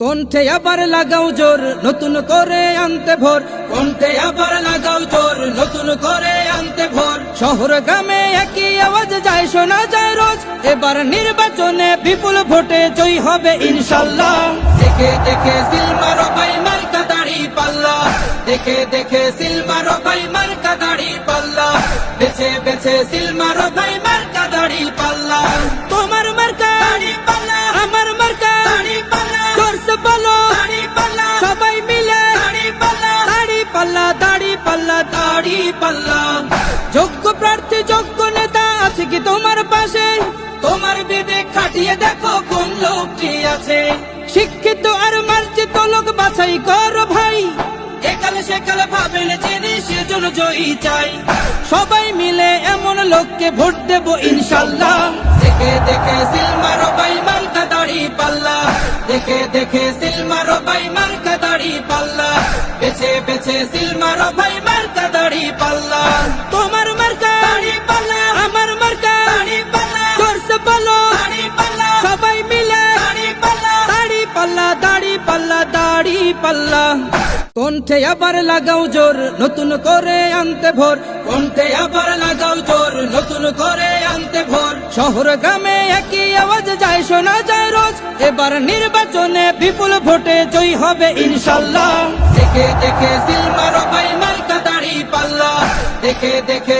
কণ্ঠে আবার লাগাও জোর নতুন করে আনতে ভোর, কণ্ঠে আবার লাগাও জোর নতুন করে আনতে ভোর। শহর গ্রামে একই আওয়াজ যায় শোনা যায় রোজ, এবার নির্বাচনে বিপুল ভোটে জয়ী হবে ইনশাল্লাহ। দেখে দেখে সিল মারো ভাই মার্কা দাড়ি পাল্লা, দেখে দেখে সিল মারো ভাই মার্কা দাড়ি পাল্লা, বেছে বেছে সিল মারো ভাই মার্কা দাড়ি পাল্লা। তোমার মার্কা দাড়ি পাল্লা, আমার মার্কা দাড়ি পাল্লা, জোরসে বলো দাড়ি পাল্লা, সবাই মিলে দাড়ি পাল্লা, দাড়ি পাল্লা, দাড়ি পাল্লা, দাড়ি পাল্লা। যোগ্য প্রার্থী যোগ্য নেতা আছে কি তোমার পাশে? তোমার বিবেক খাটিয়ে দেখো কোন লোকটি আছে। শিক্ষিত আর মার্জিত লোক বাছাই করো ভাই, একালে সেকালে ভাবেন জেনে সেজন্য জয়ী চাই। সবাই মিলে এমন লোককে ভোট দেব ইনশাল্লাহ। দেখে দেখে সিল মারো ভাই মার্কা দাড়ি পাল্লা, দেখে দেখে সিল মারো ভাই মার্কা দাড়ি পাল্লা, বেছে বেছে সিল মারো ভাই মার্কা দাড়ি পাল্লা। তোমার মার্কা দাড়ি পাল্লা, আমার মার্কা দাড়ি পাল্লা, জোরসে বলো দাড়ি পাল্লা, সবাই মিলে দাড়ি পাল্লা, দাড়ি পাল্লা, দাড়ি পাল্লা, দাড়ি পাল্লা। কণ্ঠে আবার লাগাও জোর নতুন করে আনতে ভোর, কণ্ঠে আবার লাগাও জোর নতুন করে আনতে ভোর। শহর গ্রামে একই আওয়াজ যায় শোনা যায় রোজ, এবার নির্বাচনে বিপুল ভোটে জয়ী হবে ইনশাল্লাহ। দেখে দেখে সিল মারো ভাই মার্কা দাড়ি পাল্লা, দেখে দেখে